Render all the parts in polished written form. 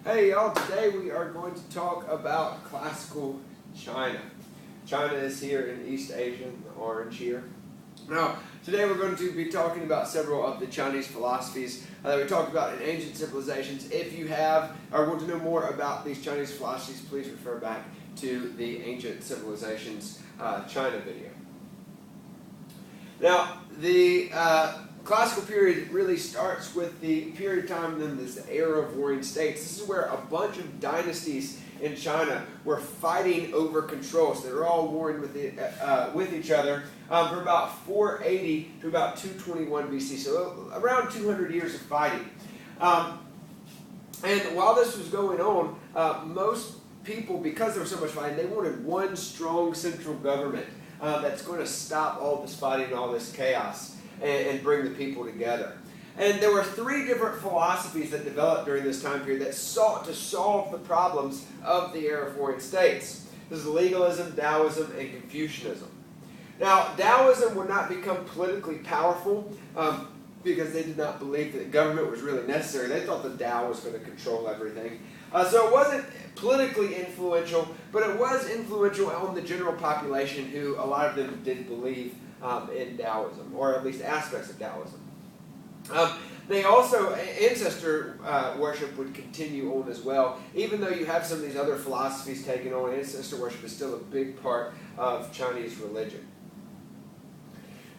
Hey y'all, today we are going to talk about classical China. China is here in East Asia, the orange here. Now, today we're going to be talking about several of the Chinese philosophies that we talked about in ancient civilizations. If you have or want to know more about these Chinese philosophies, please refer back to the Ancient Civilizations China video. Now, the classical period really starts with the period of time known as the era of warring states. This is where a bunch of dynasties in China were fighting over control. So they were all warring with each other for about 480 to about 221 BC. So around 200 years of fighting. And while this was going on, most people, because there was so much fighting, they wanted one strong central government that's going to stop all this fighting and all this chaos and bring the people together. And there were three different philosophies that developed during this time period that sought to solve the problems of the era of warring states. This is legalism, Taoism, and Confucianism. Now, Taoism would not become politically powerful because they did not believe that government was really necessary. They thought the Tao was going to control everything. So it wasn't politically influential, but it was influential on the general population, who a lot of them did believe in Taoism, or at least aspects of Taoism. They also, ancestor worship would continue on as well. Even though you have some of these other philosophies taken on, ancestor worship is still a big part of Chinese religion.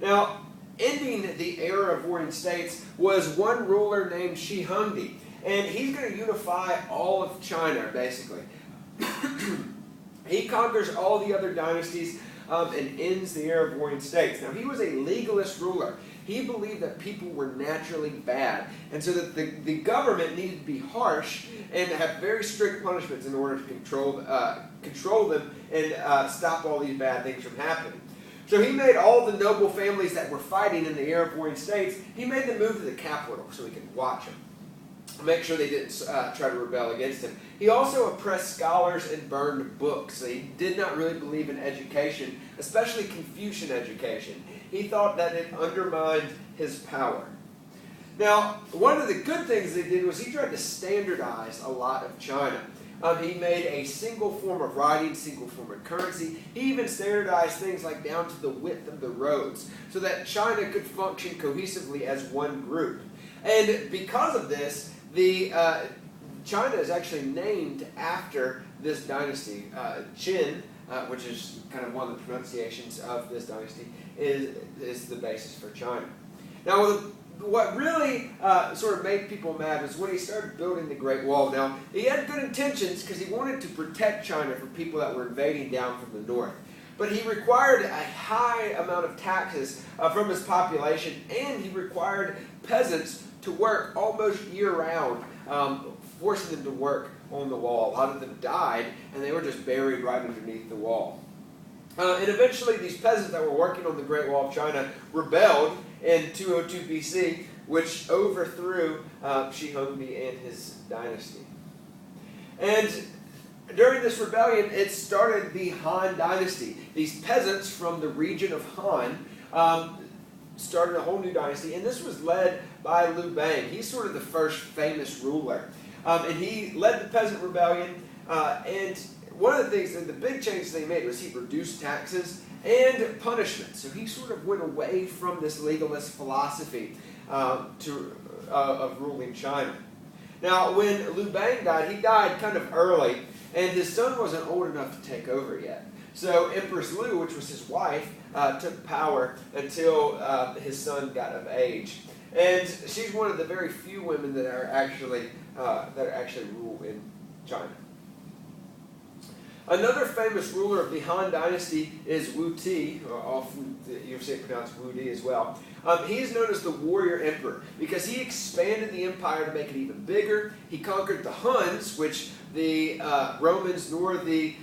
Now, ending the era of warring states was one ruler named Shi Huangdi, and he's going to unify all of China, basically. He conquers all the other dynasties and ends the era of warring states. Now, he was a legalist ruler. He believed that people were naturally bad, and so that the government needed to be harsh and have very strict punishments in order to control them and stop all these bad things from happening. So he made all the noble families that were fighting in the era of warring states, he made them move to the capital so he could watch them, make sure they didn't try to rebel against him. He also oppressed scholars and burned books. So he did not really believe in education, especially Confucian education. He thought that it undermined his power. Now, one of the good things they did was he tried to standardize a lot of China. He made a single form of writing, single form of currency. He even standardized things like down to the width of the roads so that China could function cohesively as one group. And because of this, China is actually named after this dynasty. Qin, which is kind of one of the pronunciations of this dynasty, is the basis for China. Now, what really sort of made people mad was when he started building the Great Wall. Now, he had good intentions because he wanted to protect China from people that were invading down from the north. But he required a high amount of taxes from his population, and he required peasants to work almost year-round, forcing them to work on the wall. A lot of them died, and they were just buried right underneath the wall. And eventually, these peasants that were working on the Great Wall of China rebelled in 202 BC, which overthrew Shi Huangdi and his dynasty. And during this rebellion, it started the Han Dynasty. These peasants from the region of Han started a whole new dynasty, and this was led by Liu Bang. He's sort of the first famous ruler. And he led the peasant rebellion, and one of the things, and the big changes they made, was he reduced taxes and punishment. So he sort of went away from this legalist philosophy of ruling China. Now, when Liu Bang died, he died kind of early, and his son wasn't old enough to take over yet. So Empress Liu, which was his wife, took power until his son got of age. And she's one of the very few women that are actually rule in China. Another famous ruler of the Han Dynasty is Wu Ti, or often you see it pronounced Wu Di as well. He is known as the warrior emperor because he expanded the empire to make it even bigger. He conquered the Huns, which the Romans nor the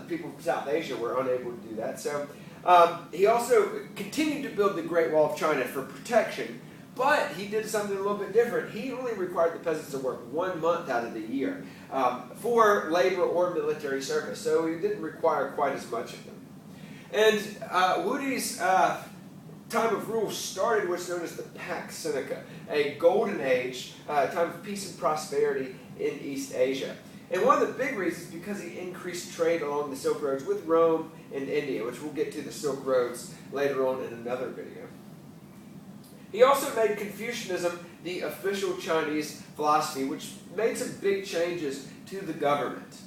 people from South Asia were unable to do that. So he also continued to build the Great Wall of China for protection, but he did something a little bit different. He only required the peasants to work 1 month out of the year for labor or military service, so he didn't require quite as much of them. And Wu Di's time of rule started what's known as the Pax Seneca, a golden age, time of peace and prosperity in East Asia. And one of the big reasons is because he increased trade along the Silk Roads with Rome and India, which we'll get to the Silk Roads later on in another video. He also made Confucianism the official Chinese philosophy, which made some big changes to the government.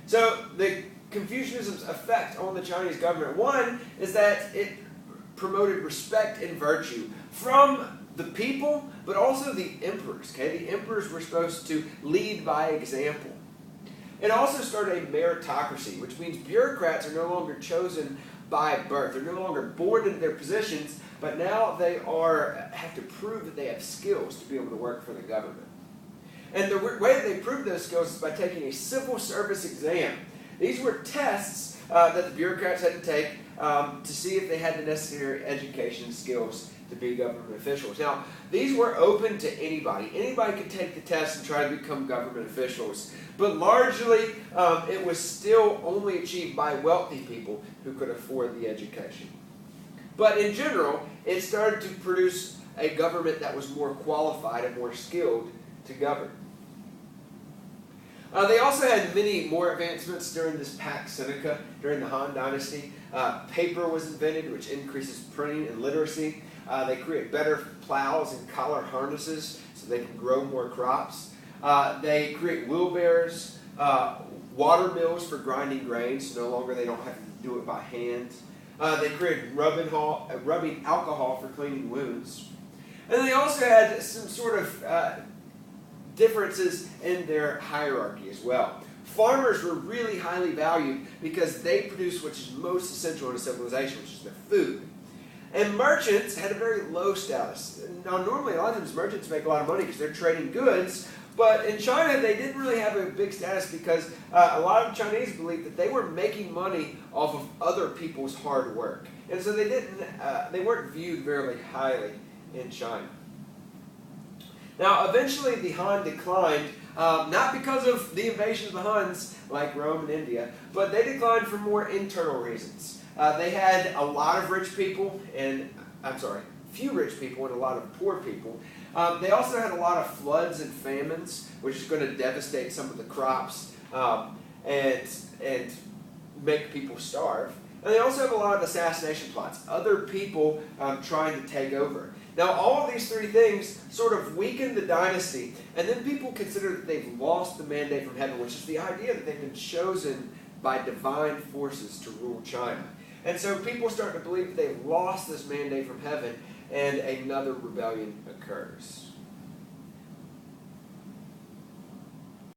So the Confucianism's effect on the Chinese government, one, is that it promoted respect and virtue from the people, but also the emperors. Okay? The emperors were supposed to lead by example. It also started a meritocracy, which means bureaucrats are no longer chosen by birth. They're no longer born into their positions, but now they have to prove that they have skills to be able to work for the government. And the way that they proved those skills is by taking a civil service exam. These were tests that the bureaucrats had to take to see if they had the necessary education and skills to be government officials. Now, these were open to anybody. Anybody could take the test and try to become government officials. But largely, it was still only achieved by wealthy people who could afford the education. But in general, it started to produce a government that was more qualified and more skilled to govern. They also had many more advancements during this Pax Seneca, during the Han Dynasty. Paper was invented, which increases printing and literacy. They create better plows and collar harnesses so they can grow more crops. They create wheelbarrows, water mills for grinding grains, so no longer they don't have to do it by hand. They created rubbing alcohol for cleaning wounds. And they also had some sort of differences in their hierarchy as well. Farmers were really highly valued because they produced what is most essential in a civilization, which is their food. And merchants had a very low status. Now, normally, a lot of times merchants make a lot of money because they're trading goods, but in China, they didn't really have a big status because a lot of Chinese believed that they were making money off of other people's hard work. And so they weren't viewed very highly in China. Now, eventually, the Han declined, not because of the invasion of the Huns, like Rome and India, but they declined for more internal reasons. They had a lot of rich people, few rich people and a lot of poor people. They also had a lot of floods and famines, which is going to devastate some of the crops and make people starve. And they also have a lot of assassination plots, other people trying to take over. Now, all of these three things sort of weaken the dynasty, and then people consider that they've lost the mandate from heaven, which is the idea that they've been chosen by divine forces to rule China. And so people start to believe that they've lost this mandate from heaven, and another rebellion occurs.